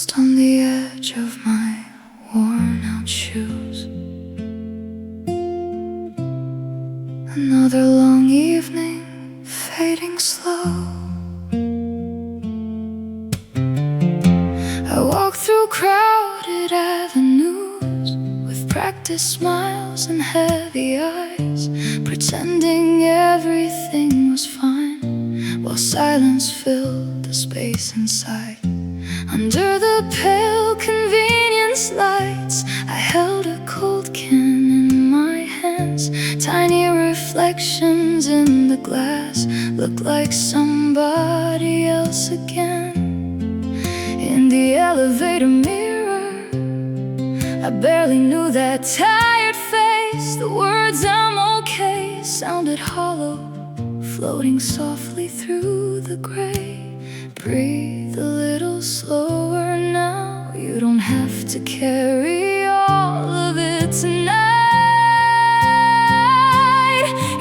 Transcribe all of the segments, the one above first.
Lost on the edge of my worn out shoes. Another long evening, fading slow. I walk through crowded avenues with practiced smiles and heavy eyes, pretending everything was fine, while silence filled the space inside. Under the pale convenience lights, I held a cold can in my hands. Tiny reflections in the glass look like somebody else again. In the elevator mirror, I barely knew that tired face. The words "I'm okay" sounded hollow, floating softly through the gray. Breathe a little slower now, you don't have to carry all of it tonight.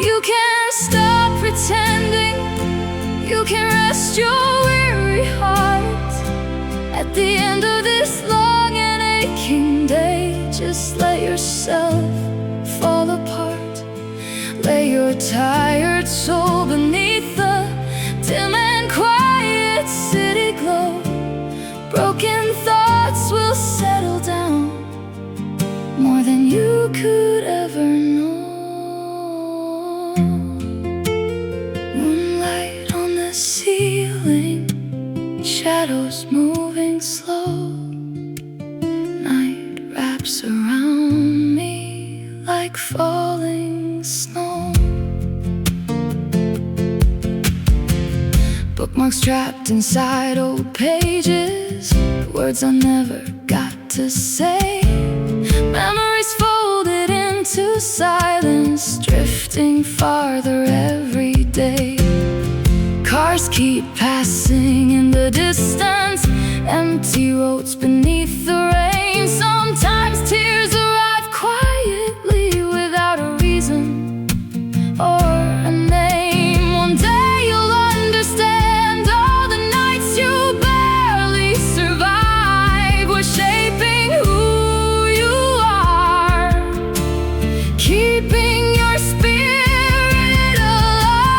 You can stop pretending, you can rest your weary heart. At the end of this long and aching day, just let yourself fall apart. Lay your tired soul beneath the dim and quiet city glow. Broken thoughts will settle down more than you could ever know. Moonlight on the ceiling, shadows moving slow. Night wraps around me like falling snow. Bookmarks trapped inside old pages, words I never got to say. Memories folded into silence, drifting farther every day. Cars keep passing in the distance, empty roads beneath the rain. Sometimes tears arrive quietly without a reason or a name. One day you'll understand all the nights you barely survive were shaping who you are, keeping your spirit alive.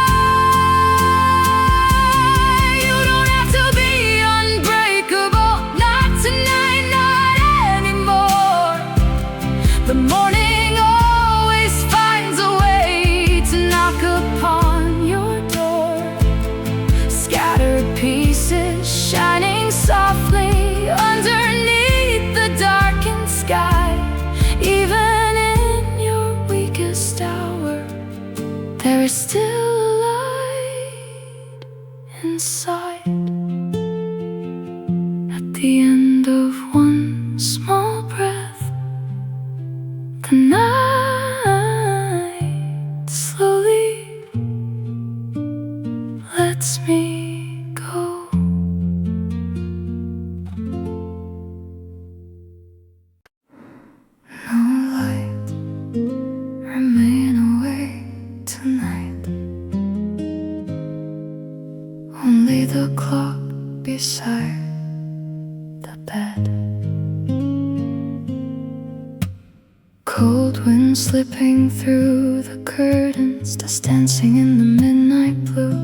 You don't have to be unbreakable, not tonight, not anymore. The morning always finds a way to knock upon your door. Scattered pieces shining softly underneath the darkened sky. Even in your weakest hour, there is still a light inside. At the end of one small breath, the night slowly lets me go. No light, remain awake tonight. Only the clock beside the bed. Cold wind slipping through the curtains, dust dancing in the midnight blue.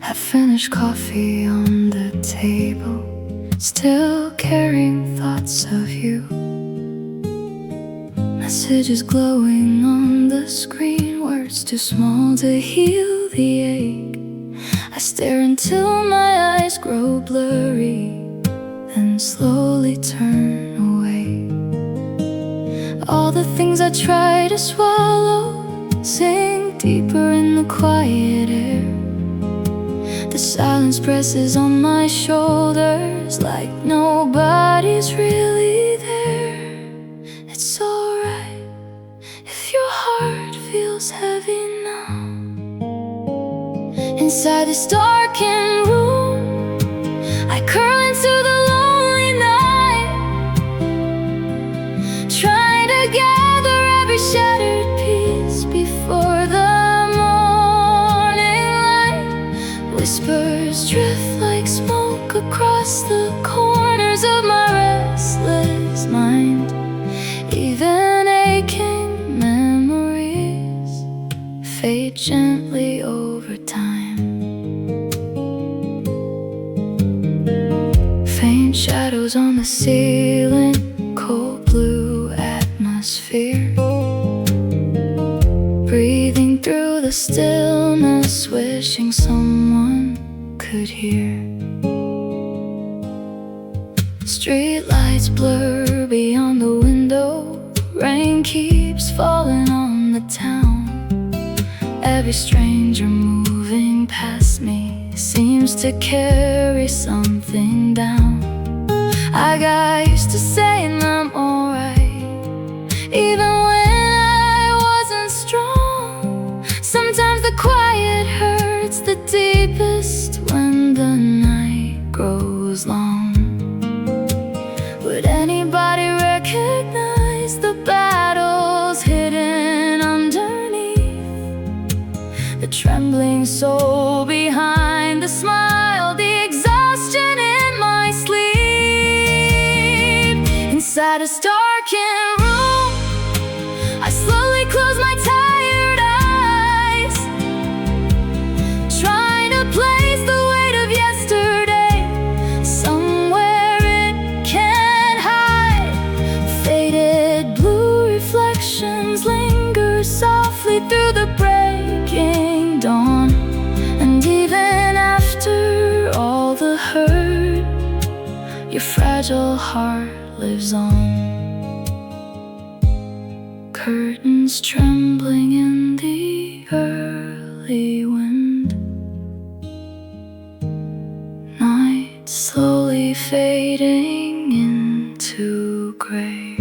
Half-finished coffee on the table, still carrying thoughts of you. Messages glowing on the screen, words too small to heal the ache. I stare until my eyes grow blurry, then slowly turn away. All the things I try to swallow sink deeper in the quiet air. The silence presses on my shoulders like nobody's really there. It's alright if your heart feels heavy now. Inside this darkened room, I curl into the lonely night, trying to gather every shattered piece before the morning light. Whispers drift like smoke across the corners of Shadows on the ceiling, cold blue atmosphere, breathing through the stillness, wishing someone could hear. Streetlights blur beyond the window, rain keeps falling on the town. Every stranger moving past me seems to carry something down. I got used to saying I'm alright, even when I wasn't strong. Sometimes the quiet hurts the deepest when the night grows long. Would anybody recognize the battles hidden underneath? The trembling soul behind the smile, the exhaustion in my sleep. Inside a darkened room, I slowly close my tired eyes, trying to place the weight of yesterday somewhere it can't hide. Faded blue reflections linger softly through the breaking dawn. And even after all the hurt, your fragile heart lives on. Curtains trembling in the early wind, night slowly fading into gray.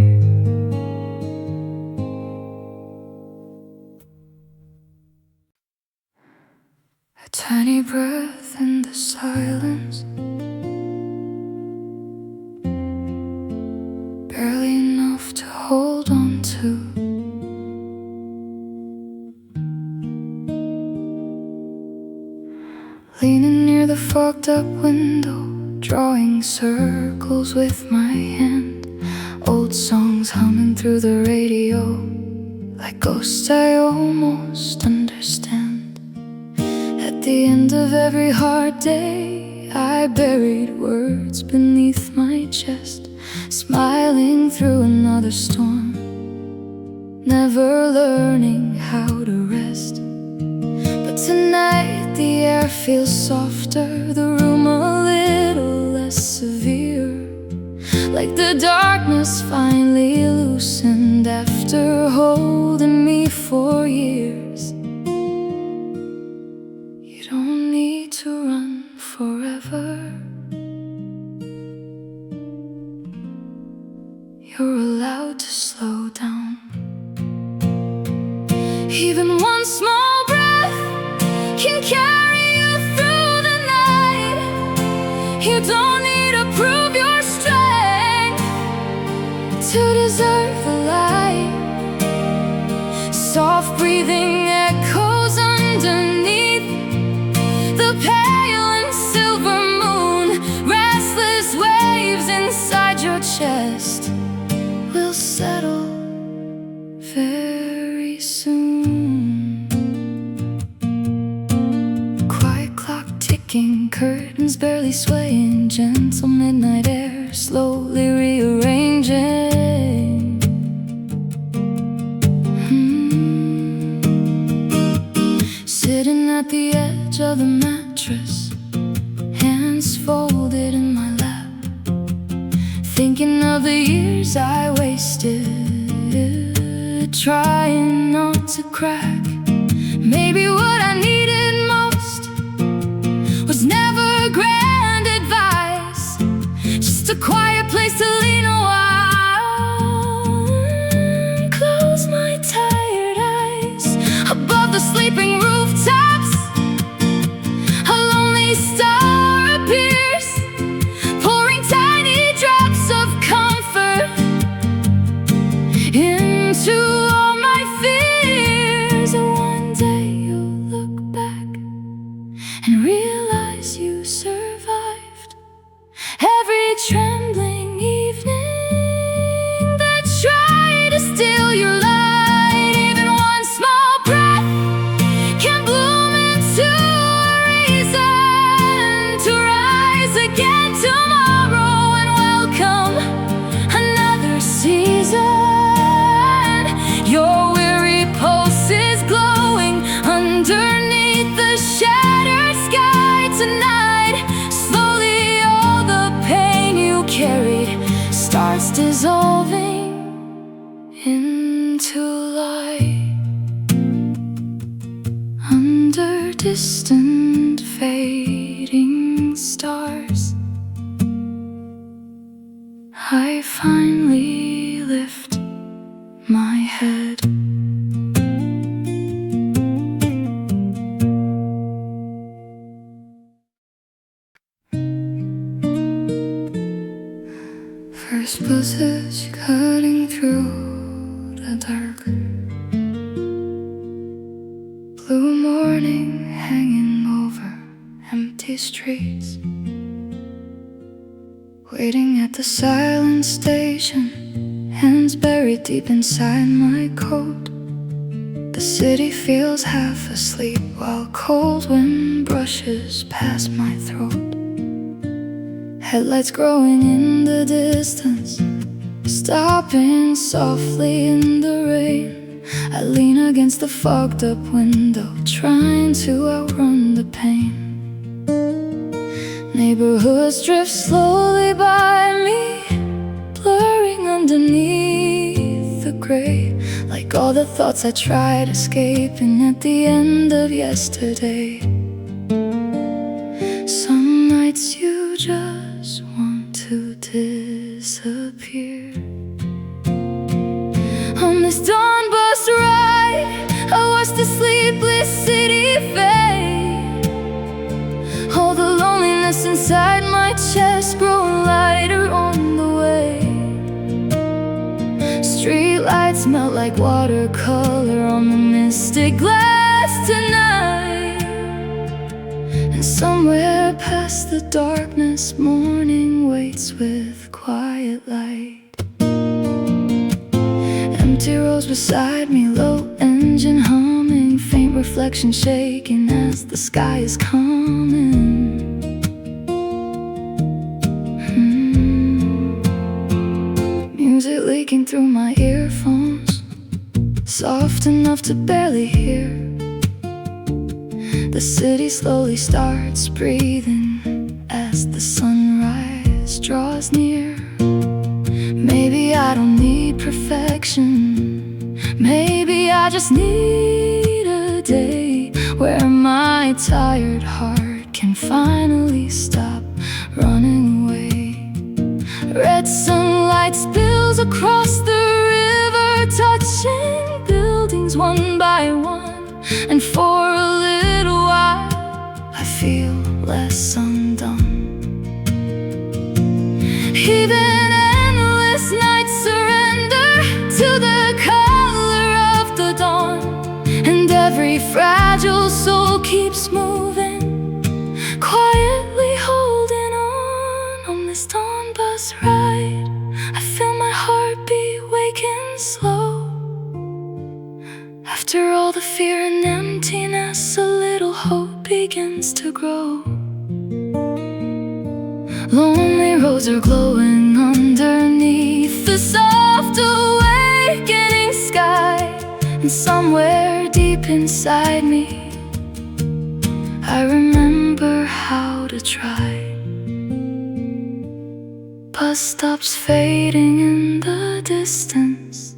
A tiny breath in the silence, barely enough to hold on to. Leaning near the fogged up window, drawing circles with my hand. Old songs humming through the radio, like ghosts I almost understand. At the end of every hard day, I buried words beneath my chest, smiling through another storm, never learning how to rest. But tonight the air feels softer, the room a little less severe, like the darkness finally loosened after holding me for years. You don't need to run forever, you're allowed to slow down. Even one small breath can carry you through the night. You don't need to prove your strength to deserve the light. Soft breathing echoes underneath the pale and silver moon. Restless waves inside your chest will settle very soon. Quiet clock ticking, curtains barely swaying, gentle midnight air slowly rearranging. Sitting at the edge of the mattress, hands folded in my lap, thinking of the years I wasted, trying not to crack. Maybe what I needed most was never grand advice, just a quiet place to lean a while. Close my tired eyes above the sleeping rooftops. A lonely star appears, pouring tiny drops of comfort into all my fears. And one day you'll look back and realize you survived every trembling evening that tried to steal your light. Even one small breath can bloom into a reason to rise again tomorrow. And starts dissolving into light under distant fading stars. I finally lift my head. First buses cutting through the dark, blue morning hanging over empty streets, waiting at the silent station, hands buried deep inside my coat. The city feels half asleep while cold wind brushes past my throat. Headlights growing in the distance, stopping softly in the rain. I lean against the fogged up window, trying to outrun the pain. Neighborhoods drift slowly by me, blurring underneath the gray, like all the thoughts I tried escaping at the end of yesterday. Some nights you just want to disappear. On this dawn bus ride, I watch the sleepless city fade. All the loneliness inside my chest growing lighter on the way. Street lights melt like watercolor on the mystic glass tonight. And somewhere past the darkness, morning waits with quiet light. Empty roads beside me, low engine humming, faint reflection shaking as the sky is coming. Music leaking through my earphones, soft enough to barely hear. The city slowly starts breathing as the sunrise draws near. Maybe I don't need perfection, maybe I just need a day where my tired heart can finally stop running away. Red sunlight spills across the river, touching buildings one by one, and for a little while I feel less undone. Even endless nights surrender to the color of the dawn, and every fragile soul keeps moving, quietly holding on this dawn bus ride. I feel my heartbeat waking slow. After all the fear and emptiness, a little hope begins to grow. Lonely roads are glowing underneath the soft awakening sky, and somewhere deep inside me I remember how to try. Bus stops fading in the distance,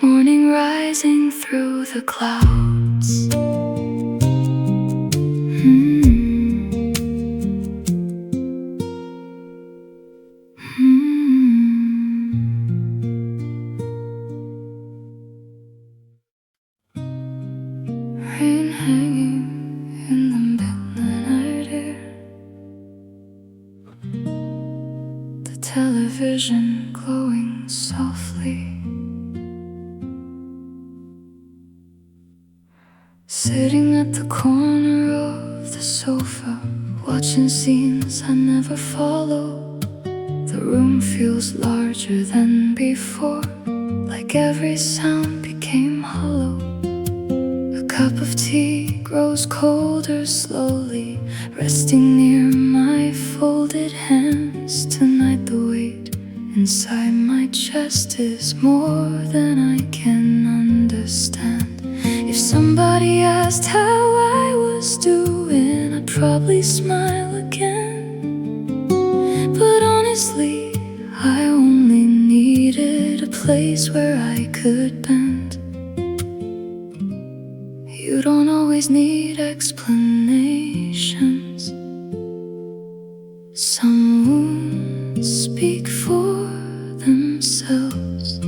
morning rising through the clouds. Rain hanging in the midnight air, the television glowing softly. Sitting at the corner of the sofa, watching scenes I never follow. The room feels larger than before, like every sound became hollow. A cup of tea grows colder slowly, resting near my folded hands. Tonight the weight inside my chest is more than I can understand. If somebody asked how I was doing, I'd probably smile again. But honestly, Honestly, I only needed a place where I could bend. You don't always need explanations. Some wounds speak for themselves.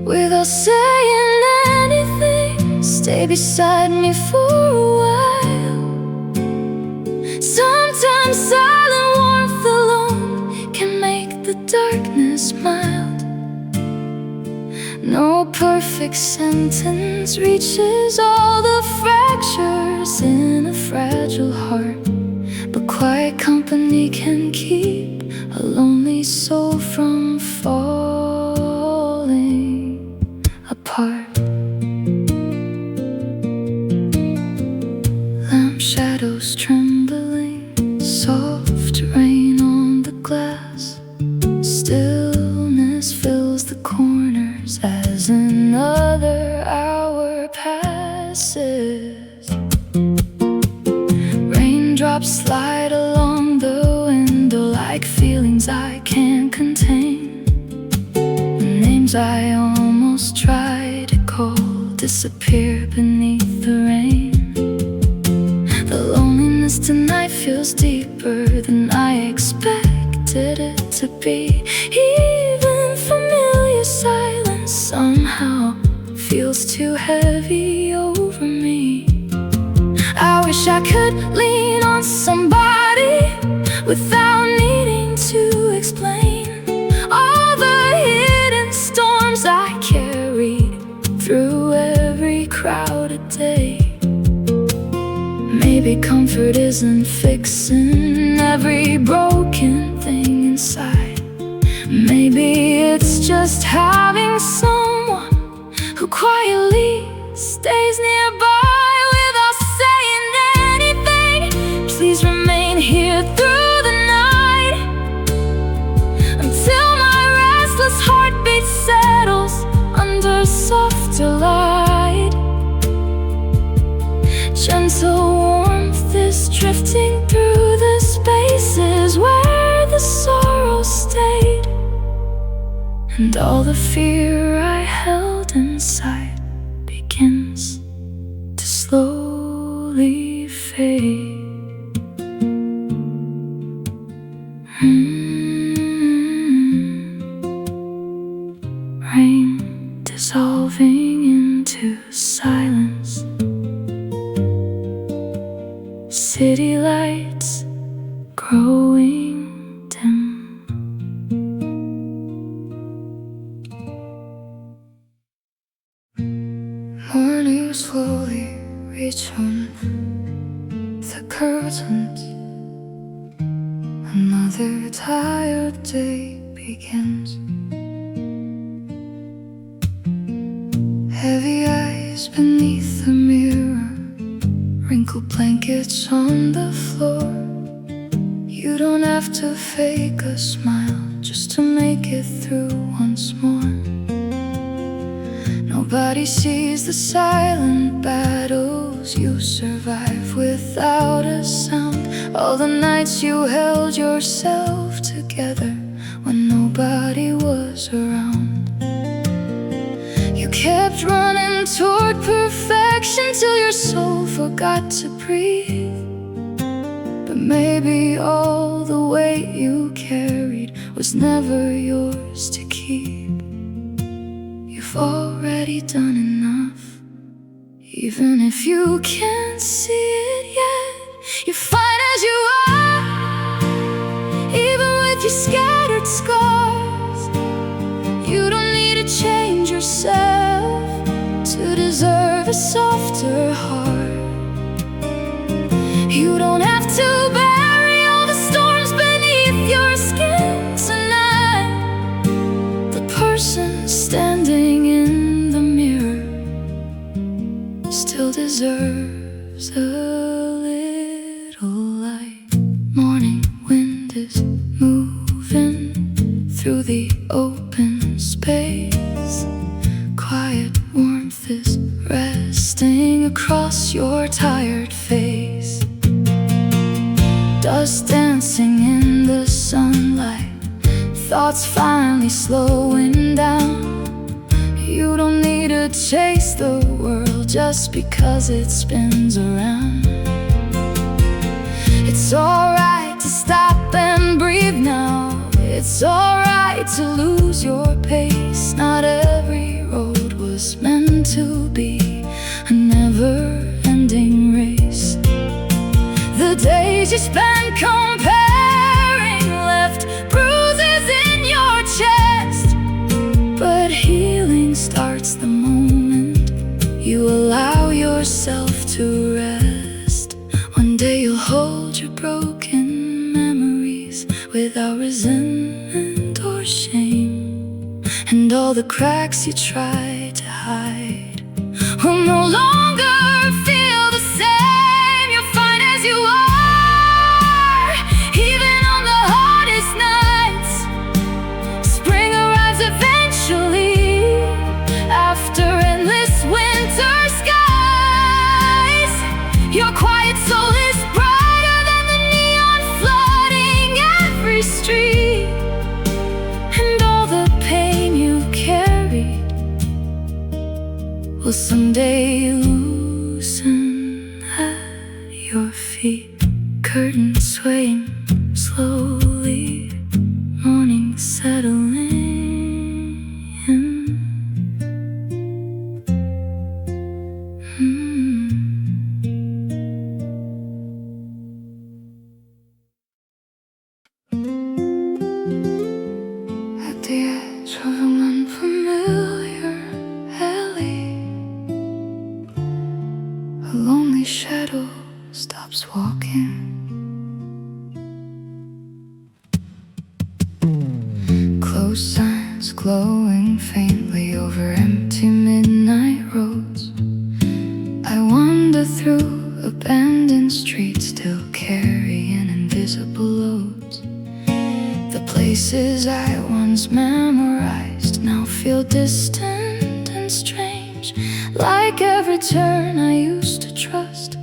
Without saying anything, stay beside me for a while. Sometimes silent warmth alone can make the darkness mild. No perfect sentence reaches all the fractures in a fragile heart, but quiet company can keep a lonely soul from falling apart. Lamp shadows trembling, soft rain on the glass. Stillness fills the corners as another hour passes. Raindrops slide along the window like feelings I can't contain. Names I almost try to call disappear beneath the rain. The loneliness tonight feels deeper than I expected it to be. Even familiar silence somehow feels too heavy over me. I wish I could lean on somebody without needing to explain all the hidden storms I carried through every crowded day. Maybe comfort isn't fixing every broken thing inside. Maybe it's just having someone who quietly stays nearby without saying anything. Please remain here through the night until my restless heartbeat settles under softer light. Gentle warmth is drifting through the spaces where the sorrow stayed, and all the fear I held inside begins to slowly fade. Rain dissolving into silence. City lights growing dim. Morning slowly reaching the curtains. Another tired day begins. Heavy eyes beneath the mirror, wrinkled blankets on the floor. You don't have to fake a smile just to make it through once more. Nobody sees the silent battles you survive without a sound. All the nights you held yourself together when nobody was around. You kept running toward perfection till your soul forgot to breathe. But maybe all the weight you carried was never yours to keep. You've already done enough, even if you can't see it yet. You're fine as you are, even with your scattered scars. You don't need to change yourself to deserve a softer heart. You don't have to bury all the storms beneath your skin tonight. The person standing in the mirror still deserves a little light. Morning wind is moving through the open space. Quiet warmth is resting across your tired face. Dust dancing in the sunlight, thoughts finally slowing down. You don't need to chase the world just because it spins around. It's alright to stop and breathe now. It's alright to lose your pace. Not every road was meant to be a never-ending race. The days you spent comparing left bruises in your chest, but healing starts the moment you allow yourself to rest. One day you'll hold your broken memories without resentment or shame, and all the cracks you tried to hide will no longer feel the same. You're fine as you are, even on the hardest nights. Spring arrives eventually, after endless winter skies. Your quiet soul is brighter than the neon flooding every street, and all the pain you carried will someday loosen at your feet. Curtains swaying slowly, morning settling in. At the edge of an unfamiliar alley, a lonely shadow stops walking. Closed signs glowing faintly over empty midnight roads. I wander through abandoned streets, still carrying invisible loads. The places I once memorized now feel distant and strange, like every turn I used to trust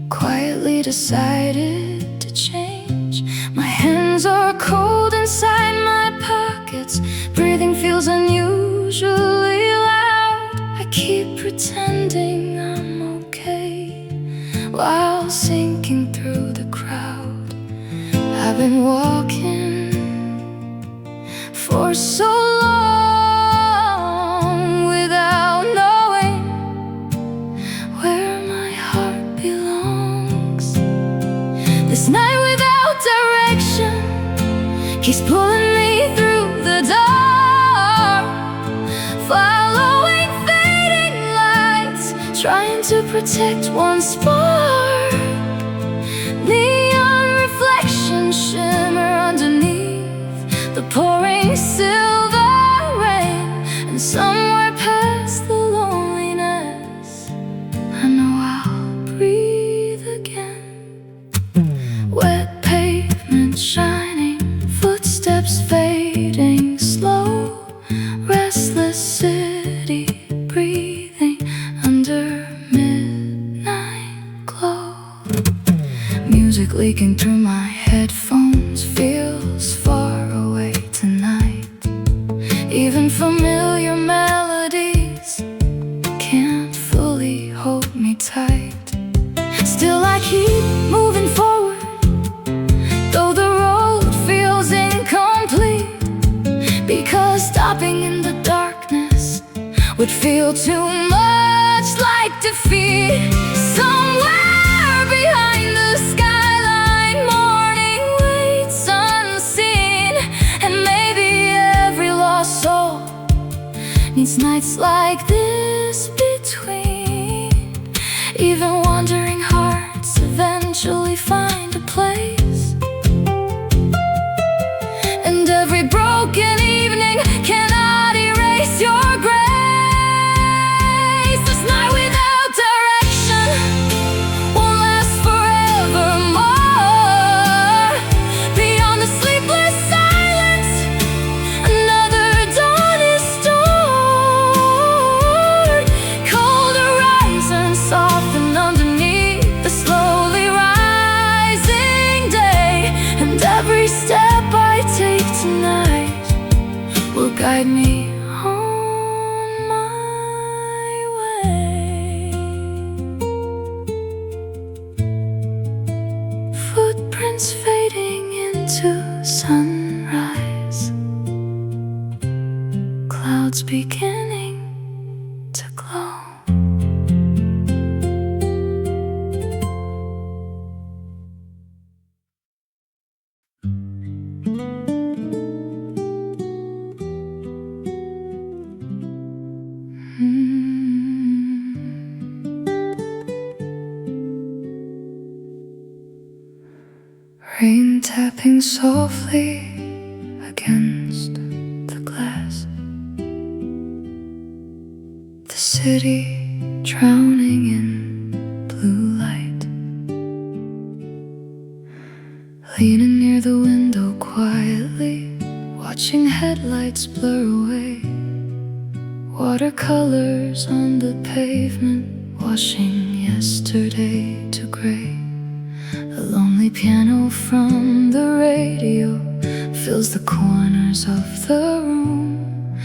quietly decided to change. My hands are cold inside my pockets, breathing feels unusually loud. I keep pretending I'm okay while sinking through the crowd. I've been walking for so long without knowing where my heart belongs. This night without direction keeps pulling me through the dark, following fading lights, trying to protect one spark. Neon reflections shimmer underneath the pouring silver rain, and somewhere past the loneliness I know I'll breathe again. Wet pavement shining, footsteps fading slow, restless city breathing under midnight glow. Music leaking through my headphones feels far away tonight. Even familiar melodies can't fully hold me tight. Still I keep moving forward, though the road feels incomplete, because stopping in the darkness would feel too much like defeat. Somewhere behind the skyline, morning waits unseen, and maybe every lost soul needs nights like this between. Even wandering hearts eventually find a place, and every broken evening cannot erase your grace. This night without direction won't last forevermore. Beyond the sleepless silence, another dawn is stored. Cold horizons soften underneath the slowly rising day, and every step beginning to glow. Rain tapping softly against the glass, the city drowning in blue light. Leaning near the window quietly, watching headlights blur away. Watercolors on the pavement, washing yesterday to gray. A lonely piano from the radio fills the corners of the room,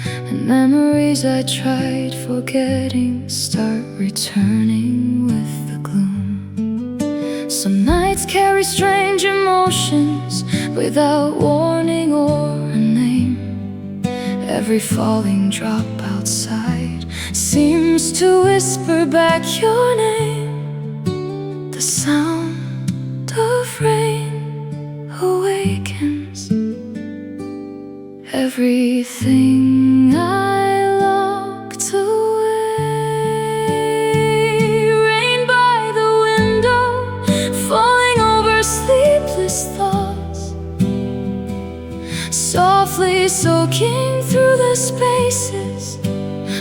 and memories I tried forgetting start returning with the gloom. Some nights carry strange emotions without warning or a name. Every falling drop outside seems to whisper back your name. The sound of rain awakens everything I locked away. Rain by the window, falling over sleepless thoughts, softly soaking through the spaces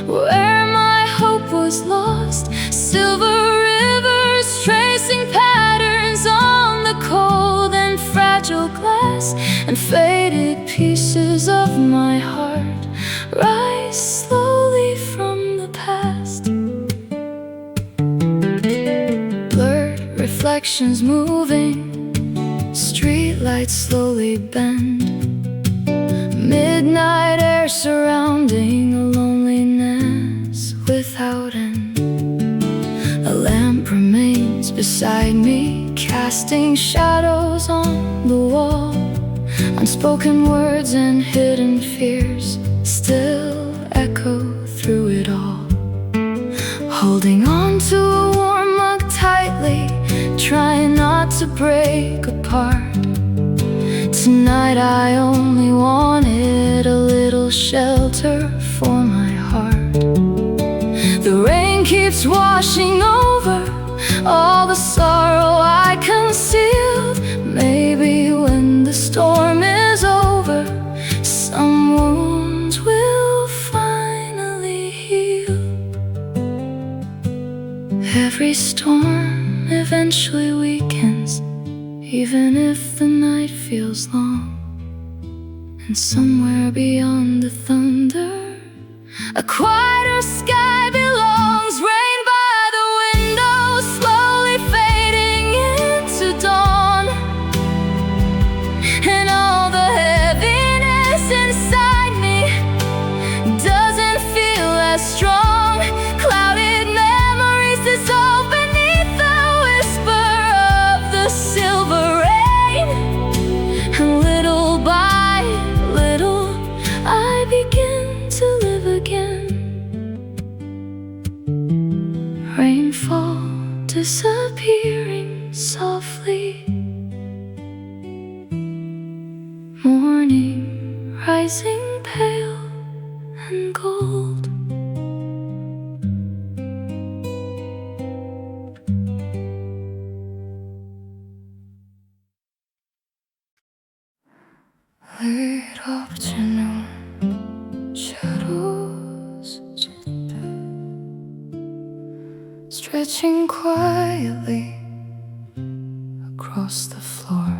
where my hope was lost. Silver rivers tracing patterns on the cold and fragile glass, and faded pieces of my heart rise slowly from the past. Blurred reflections moving, streetlights slowly bend. Midnight air surrounding a loneliness without end. A lamp remains beside me, casting shadows on the wall. Unspoken words and hidden fears still echo through it all. Holding on to a warm mug tightly, trying not to break apart. Tonight I only wanted a little shelter for my heart. The rain keeps washing over all the sorrow I concealed. Maybe when the storm is over, some wounds will finally heal. Every storm eventually weakens, even if the night feels long. And somewhere beyond the thunder, a quieter sky belongs. Rain by the window, slowly fading into dawn, and all the heaviness inside me doesn't feel as strong. Clouded memories dissolve beneath the whisper of the silver rain, and little by little I begin to live again. Rainfall disappearing softly, morning rising pale and gold. Late afternoon shadows stretching quietly across the floor.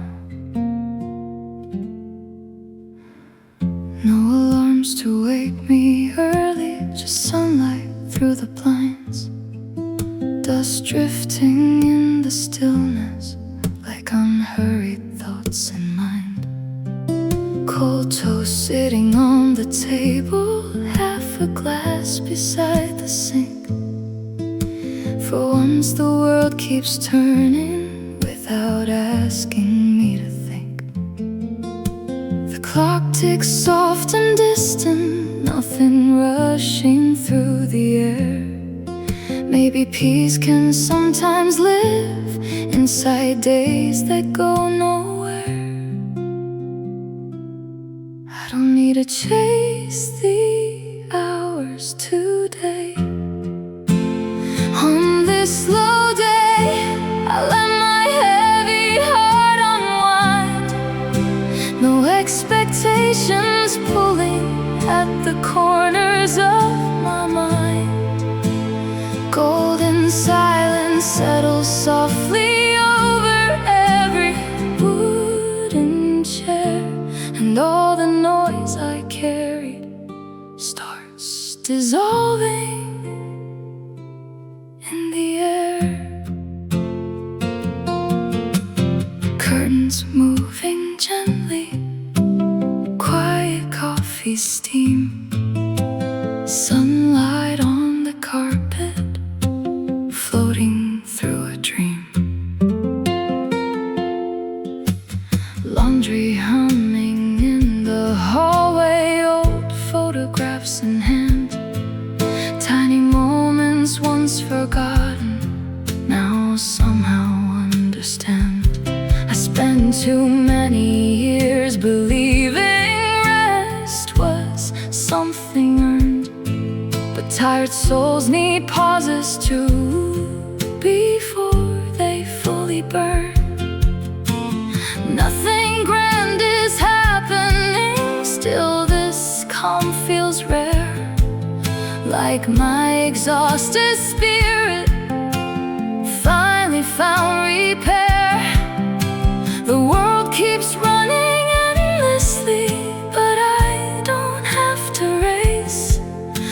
No alarms to wake me early, just sunlight through the blinds. Dust drifting in the stillness like unhurried thoughts in mind. Cold toast sitting on the table, half a glass beside the sink. For once the world keeps turning without asking me to think. The clock ticks soft and distant, nothing rushing through the air. Maybe peace can sometimes live inside days that go nowhere. I don't need to chase the hours today. On this slow day, I let my heavy heart unwind. No expectations pulling at the corners of my mind. Golden silence settles softly over every wooden chair, and all the noise I carried starts dissolving in the air. Curtains moving gently, quiet coffee steam, sunlight on the carpet, floating through a dream. Laundry humming in the hallway, old photographs in hand. Tiny moments once forgotten, now somehow understand. I spent too many years believing rest was something earned, but tired souls need pauses too before they fully burn. Nothing grand is happening, still this calm feels rare. Like my exhausted spirit finally found repair. The world keeps running endlessly, but I don't have to race.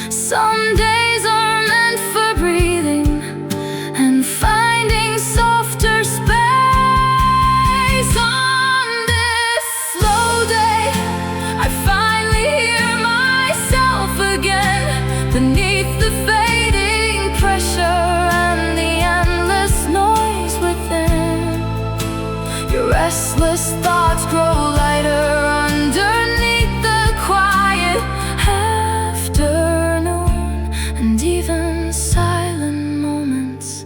Some days are meant for breathing and finding softer space. On this slow day, I finally hear myself again, beneath the fading pressure and the endless noise within. Your restless thoughts grow lighter underneath the quiet afternoon, and even silent moments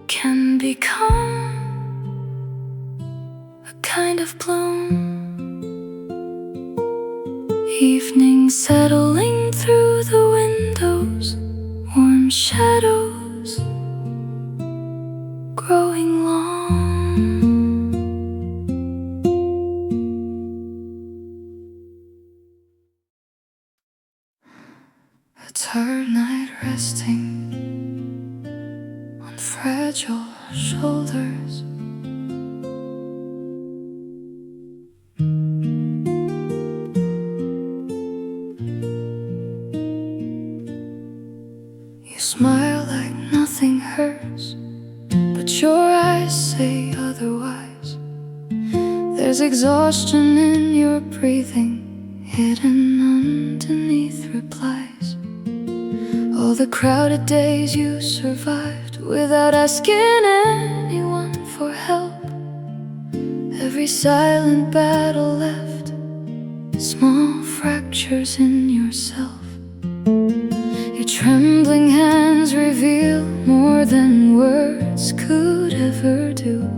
can become a kind of bloom. Evening settling through the windows, warm shadows growing long. A tired night resting on fragile shoulders. You smile like nothing hurts, but your eyes say otherwise. There's exhaustion in your breathing, hidden underneath replies. All the crowded days you survived without asking anyone for help. Every silent battle left small fractures in yourself. Your trembling hands reveal more than words could ever do.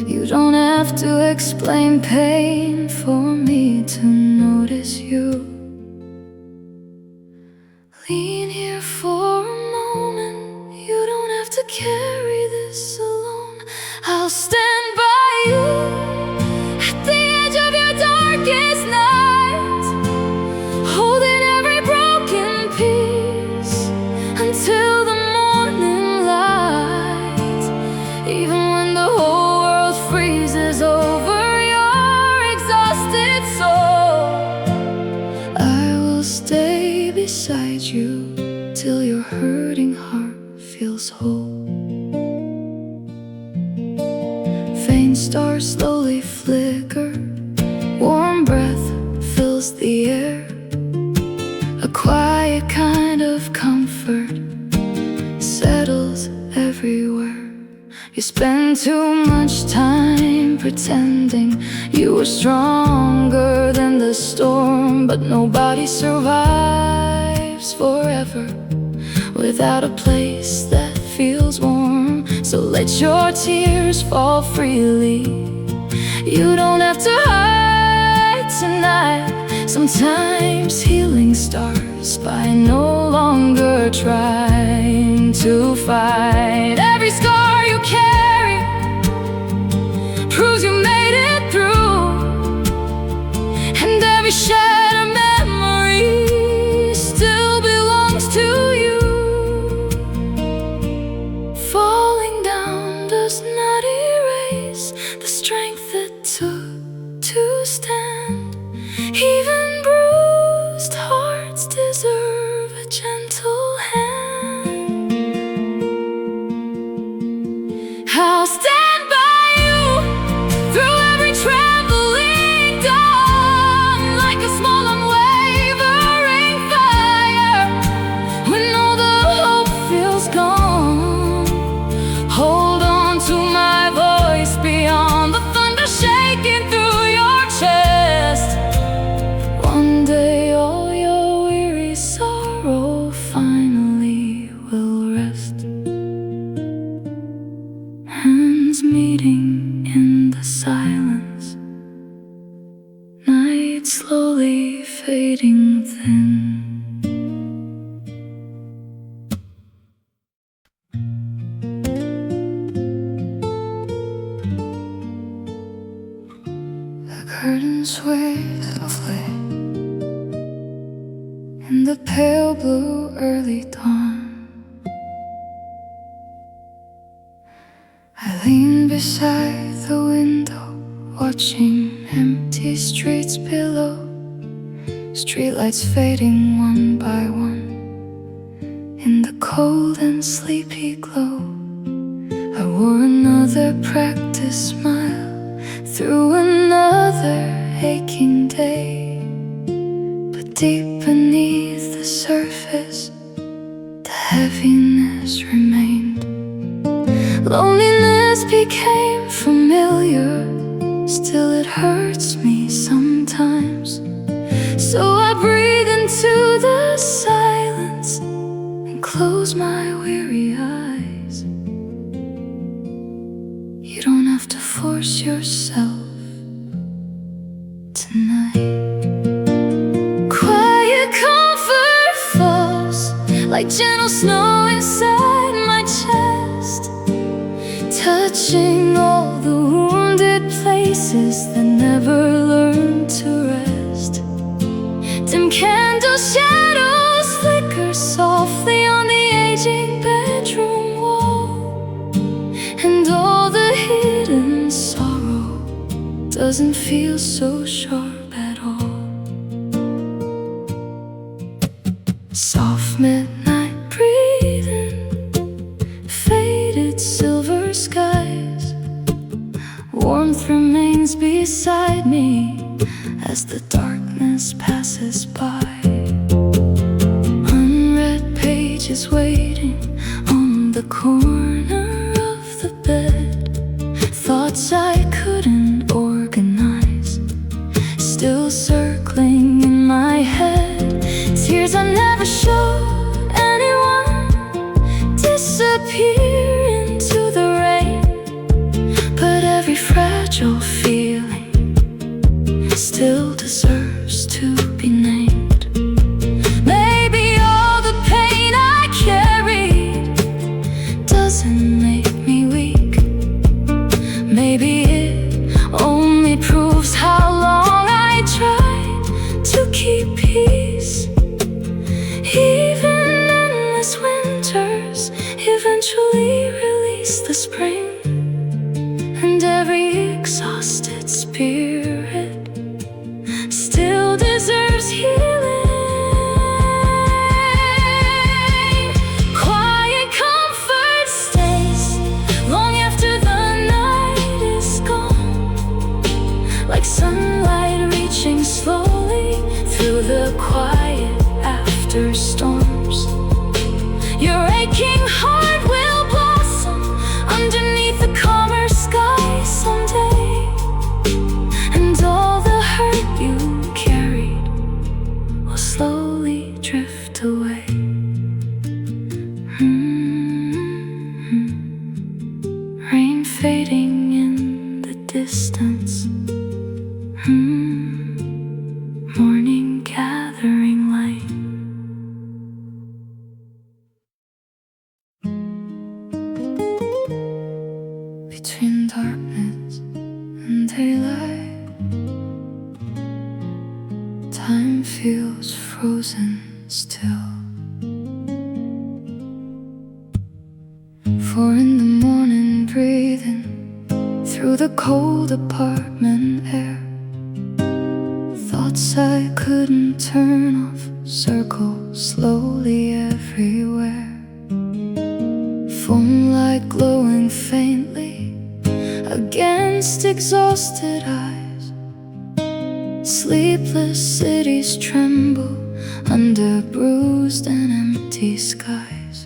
You don't have to explain pain for me to notice you. Lean here for a moment, you don't have to carry this alone. I'll stand by you at the edge of your darkest night, holding every broken piece until the morning light. Even when the whole world freezes over your exhausted soul, I will stay beside you till your hurting heart feels whole. Faint stars slowly flicker, warm breath fills the air. A quiet kind of comfort settles everywhere. You spend too much time pretending you were stronger but nobody survives forever without a place that feels warm. So let your tears fall freely. You don't have to hide tonight. Sometimes healing starts by no longer trying to fight. Every scar you carry proves you made it through, and every shattered memory still belongs to you. Falling down does not erase the strength it took to stand. Even bruised hearts deserve a gentle hand. I'll stand by you through every trembling dawn, like a small unwavering fire. When all the hope feels gone, hold on to my voice beyond the thunder shaking through your chest. One day all your weary sorrow finally will rest. Hands meeting in the silence, night slowly fading thin. The curtains sway softly in the pale blue early dawn. I lean beside the window, watching empty streets below, streetlights fading one by one in the cold and sleepy glow. I wore another practice smile through another aching day, but deep beneath the surface, the heaviness remained. Loneliness became familiar, still it hurts me sometimes. So I breathe into the silence and close my weary eyes. You don't have to force yourself tonight. Quiet comfort falls like gentle snow inside my chest, touching all the wounded places that never learned to rest. Dim candle shadows flicker softly on the aging bedroom wall, and all the hidden sorrow doesn't feel so sharp at all. Soft midnight breathing, faded silver skies, warmth remains beside me as the darkness passes by. Unread pages waiting on the corner of the bed, thoughts I couldn't organize still circling in my head. Tears I never showed anyone disappear into the rain, but every fragile feeling still deserves to be named. Maybe all the pain I carried doesn't make me weak. Maybe it only proves how long I tried to keep peace. Even endless winters eventually release the spring, and every exhausted spirit still deserves healing. Quiet comfort stays long after the night is gone, like sunlight reaching slowly through the quiet after storms. Your aching heart will blossom underneath the calmer sky someday, and all the hurt you carried time feels frozen still. For in the morning, breathing through the cold apartment air, thoughts I couldn't turn off circle slowly everywhere. Foam light glowing faintly against exhausted eyes. Sleepless cities tremble under bruised and empty skies.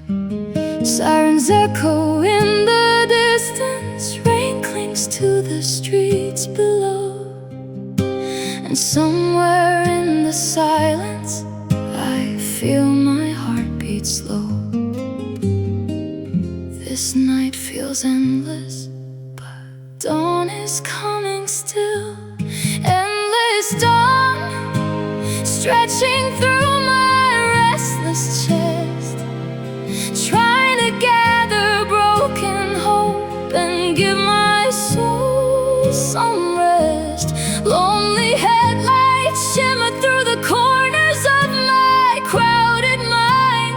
Sirens echo in the distance, rain clings to the streets below. And somewhere in the silence, I feel my heart beat slow. This night feels endless, but dawn is coming still. Endless dawn, stretching through my restless chest, trying to gather broken hope and give my soul some rest. Lonely headlights shimmer through the corners of my crowded mind,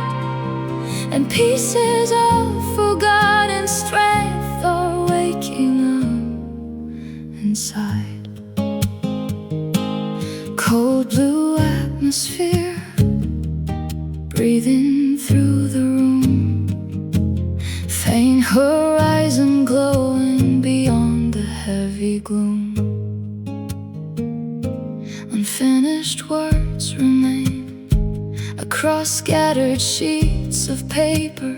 and pieces of forgotten strength are waking up inside. Cold blue atmosphere breathing through the room, faint horizon glowing beyond the heavy gloom. Unfinished words remain across scattered sheets of paper,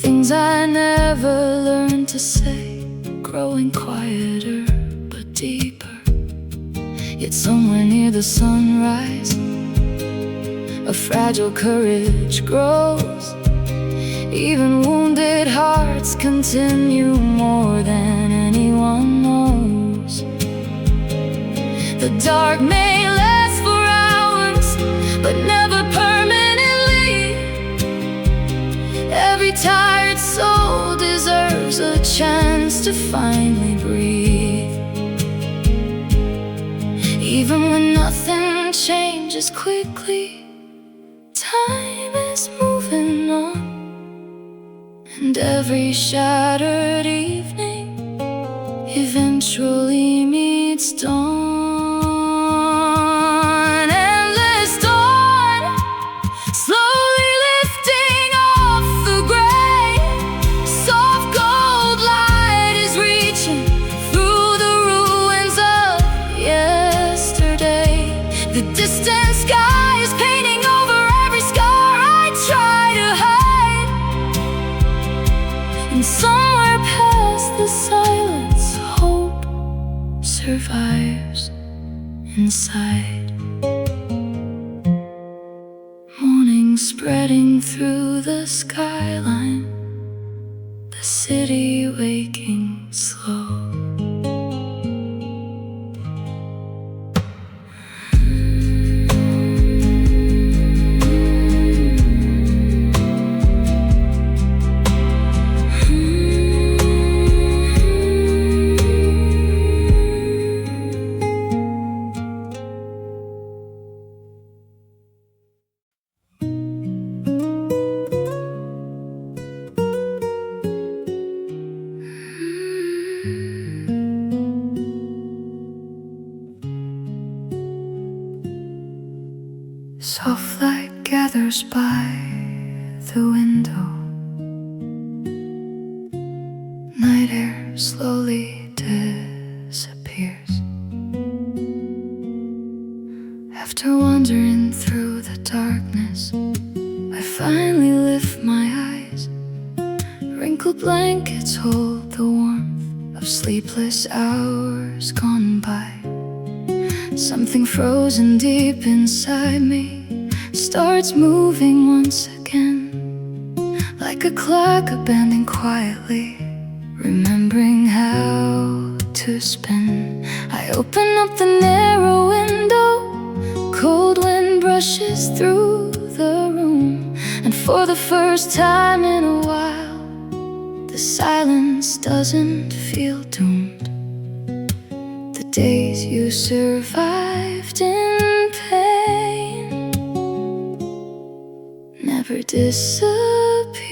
things I never learned to say, growing quieter but deeper. Yet somewhere near the sunrise, a fragile courage grows. Even wounded hearts continue more than anyone knows. The dark may last for hours, but never permanently. Every tired soul deserves a chance to finally breathe. Even when nothing changes quickly, time is moving on, and every shattered evening eventually meets dawn. Endless dawn, slowly lifting off the gray. Soft gold light is reaching through the ruins of yesterday. The distant sky is painting over every scar I try to hide. And somewhere past the silence, hope survives inside. Morning spreading through the skyline, the city waking slow. Soft light gathers by the window. Night air slowly disappears. After wandering through the darkness, I finally lift my eyes. Wrinkled blankets hold the warmth of sleepless hours gone by. Something frozen deep inside me starts moving once again, like a clock bending quietly, remembering how to spin. I open up the narrow window, cold wind brushes through the room, and for the first time in a while, the silence doesn't feel doomed. The days you survived in never disappeared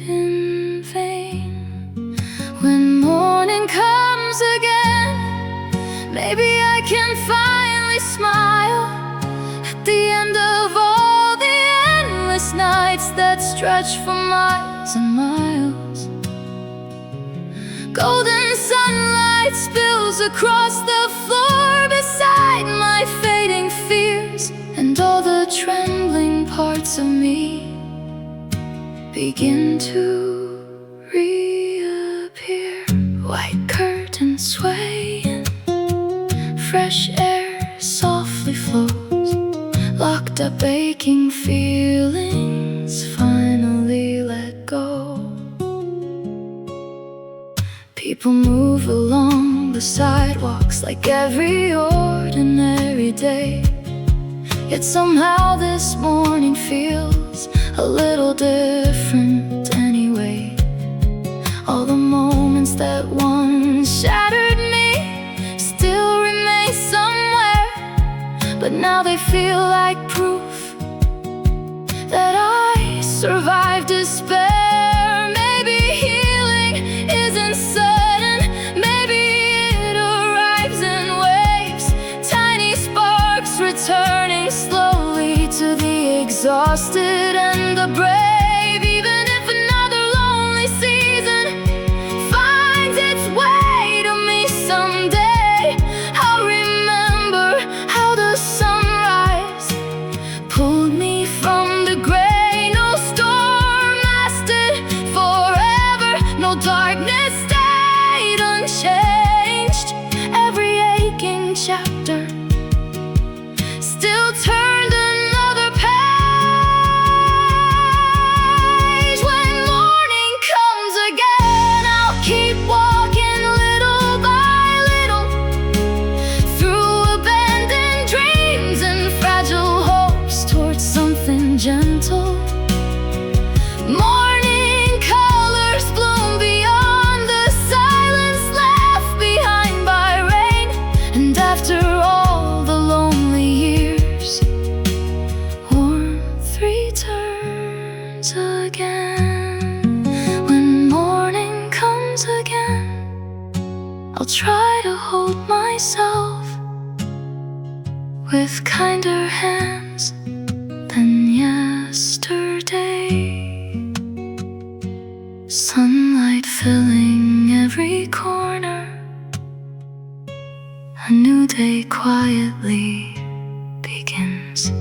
in vain. When morning comes again, maybe I can finally smile at the end of all the endless nights that stretch for miles and miles. Golden sunlight spills across the floor beside my fading fears, and all the trembling parts of me begin to reappear. White curtains swaying, fresh air softly flows, locked up aching feelings finally let go. People move along the sidewalks like every ordinary day, yet somehow this morning feels a little different anyway. All the moments that once shattered me still remain somewhere, but now they feel like proof that I survived despair. Maybe healing isn't sudden, maybe it arrives in waves, tiny sparks returning slowly to the exhausted and the brave. Even if another lonely season finds its way to me someday, I'll remember how the sunrise pulled me from the gray. No storm lasted forever, no darkness stayed unchanged. Every aching chapter still turned another page. When morning comes again, I'll keep walking little by little through abandoned dreams and fragile hopes towards something gentle. Morning colors bloom beyond the silence left behind by rain, and after all the lonely years, warmth returns again. When morning comes again, I'll try to hold myself with kinder hands than yesterday. Sunlight filling every corner, a new day quietly begins.